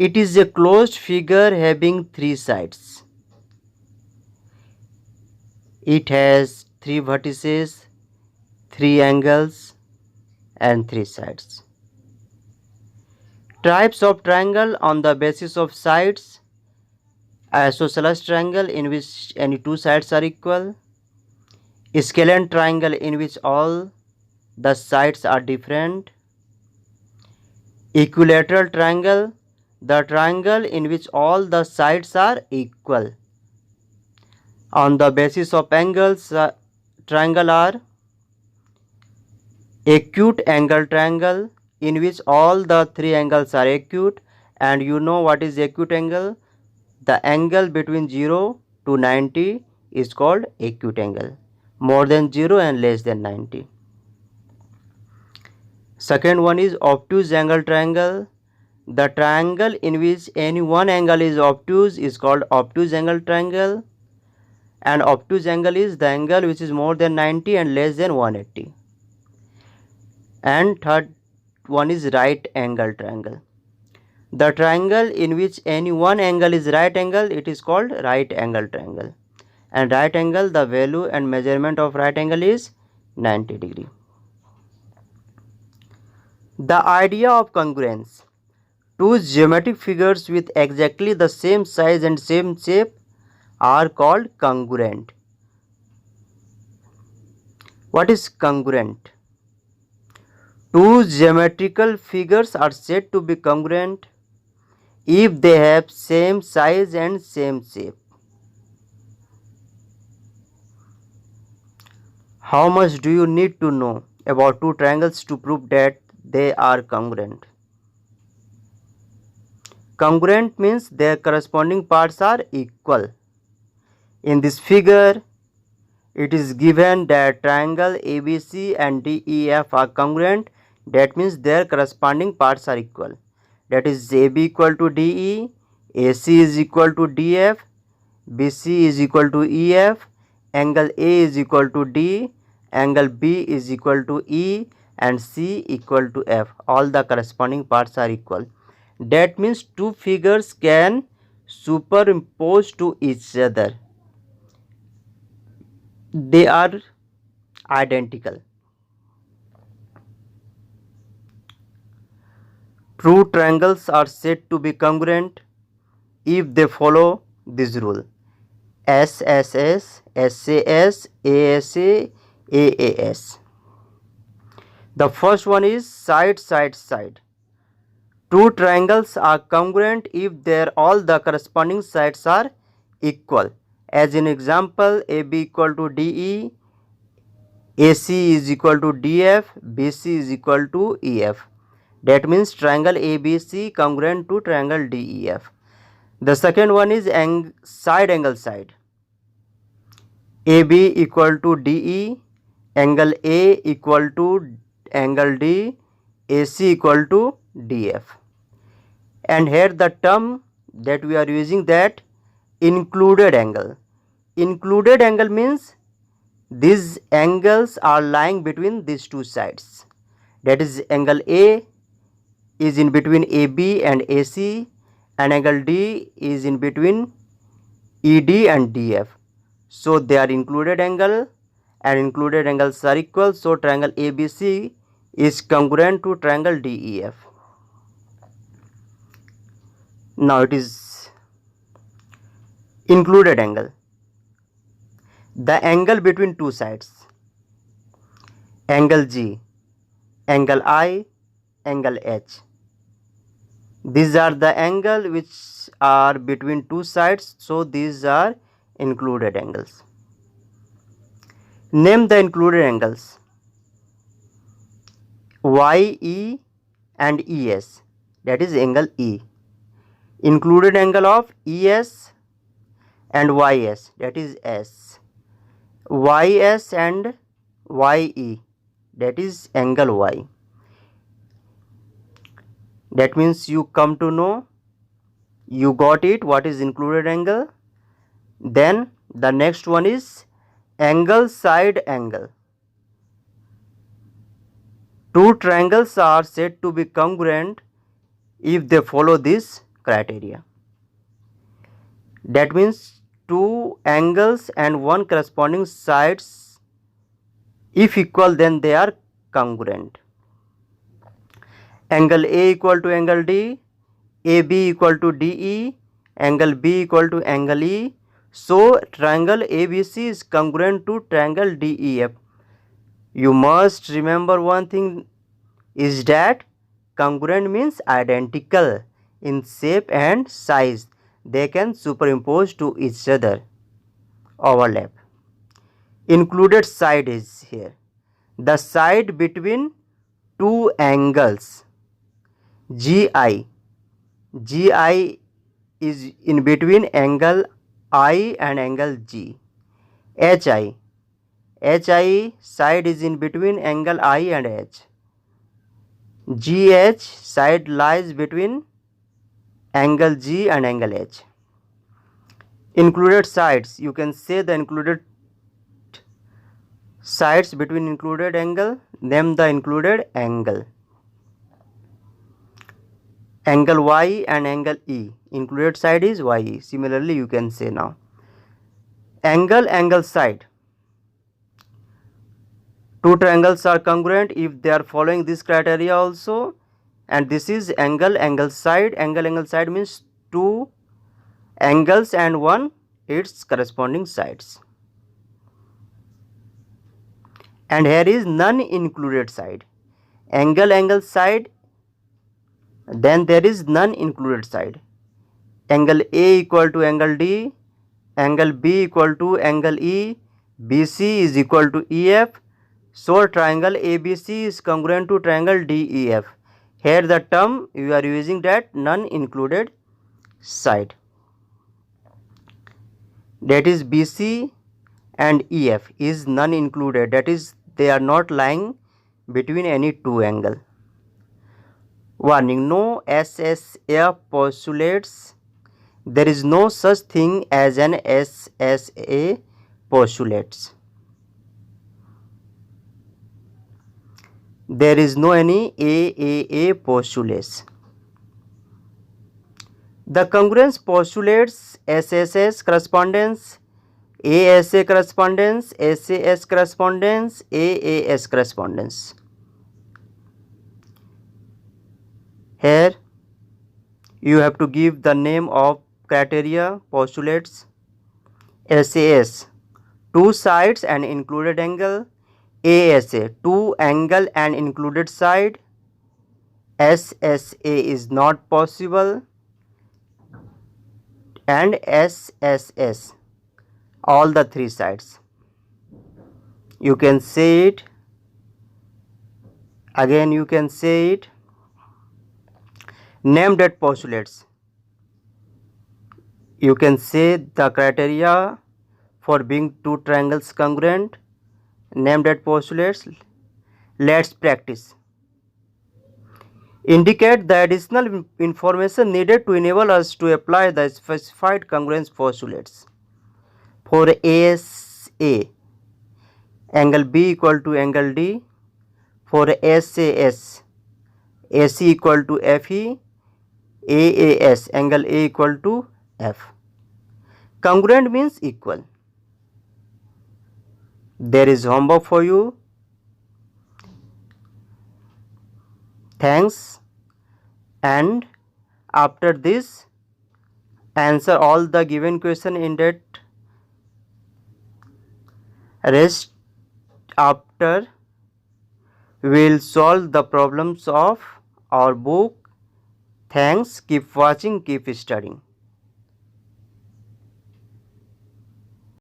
It is a closed figure having three sides. It has three vertices, three angles, and three sides. Types of triangle on the basis of sides: isosceles triangle in which any two sides are equal, scalene triangle in which all the sides are different, equilateral triangle, the triangle in which all the sides are equal. On the basis of angles, triangle are acute angle triangle in which all the three angles are acute, and you know what is acute angle? The angle between 0 to 90 is called acute angle, more than 0 and less than 90. Second one is obtuse angle triangle. The triangle in which any one angle is obtuse is called obtuse angle triangle, and obtuse angle is the angle which is more than 90 and less than 180. And third one is right angle triangle. The triangle in which any one angle is right angle, it is called right angle triangle. And right angle, the value and measurement of right angle is 90 degree. The idea of congruence. Two geometric figures with exactly the same size and same shape are called congruent. What is congruent? Two geometrical figures are said to be congruent if they have same size and same shape. How much do you need to know about two triangles to prove that they are congruent? Congruent means their corresponding parts are equal. In this figure, it is given that triangle ABC and DEF are congruent. That means their corresponding parts are equal. That is AB equal to DE, AC is equal to DF, BC is equal to EF, angle A is equal to D, angle B is equal to E, and C equal to F. All the corresponding parts are equal. That means two figures can superimpose to each other. They are identical. True triangles are said to be congruent if they follow this rule: SSS, SAS, ASA, AAS. The first one is side, side, side. Two triangles are congruent if all the corresponding sides are equal. As in example, AB equal to DE, AC is equal to DF, BC is equal to EF. That means triangle ABC congruent to triangle DEF. The second one is side angle side. AB equal to DE, angle A equal to angle D, AC equal to DF. And here the term that we are using, that included angle. Included angle means these angles are lying between these two sides. That is, angle A is in between AB and AC, and angle D is in between ED and DF. So they are included angle, and included angles are equal. So triangle ABC is congruent to triangle DEF. Now it is included angle. The angle between two sides: angle G, angle I, angle H. These are the angle which are between two sides, so these are included angles. Name the included angles: YE and ES, that is angle E. Included angle of ES and YS, that is S. YS and YE, that is angle Y. That means you come to know, you got it, what is included angle. Then the next one is angle side angle. Two triangles are said to be congruent if they follow this criteria. That means two angles and one corresponding sides, if equal, then they are congruent. Angle A equal to angle D, AB equal to DE, angle B equal to angle E. So triangle ABC is congruent to triangle DEF. You must remember one thing is that congruent means identical in shape and size. They can superimpose to each other, overlap. Included side is here. The side between two angles. GI is in between angle I and angle G. HI side is in between angle I and H. GH side lies between angle G and angle H. Included sides, you can say the included sides between included angle, name the included angle. Angle Y and angle E, included side is YE. Similarly, you can say now. Angle side. Two triangles are congruent if they are following this criteria also, and this is angle side. Angle side means two angles and one its corresponding sides. And here is non-included side. Angle side, then there is non-included side. Angle A equal to angle D, angle B equal to angle E, BC is equal to EF. So triangle ABC is congruent to triangle DEF. Here the term you are using that non-included side. That is BC and EF is non-included. That is they are not lying between any two angle. Warning: no SSA postulates. There is no such thing as an SSA postulates. There is no any AAA postulates. The congruence postulates SSS correspondence, ASA correspondence, SAS correspondence, AAS correspondence. Here you have to give the name of criteria postulates. SAS, two sides and included angle. ASA, two angle and included side. SSA is not possible. And SSS, all the three sides. You can say it. Again you can say it. Name that postulates. You can say the criteria for being two triangles congruent. Name that postulates. Let's practice. Indicate the additional information needed to enable us to apply the specified congruence postulates. For ASA, angle B equal to angle D. For SAS, AC equal to FE. AAS, angle A equal to F. Congruent means equal. There is homework for you. Thanks. And after this, answer all the given question in that. Rest after we will solve the problems of our book. Thanks. Keep watching, keep studying.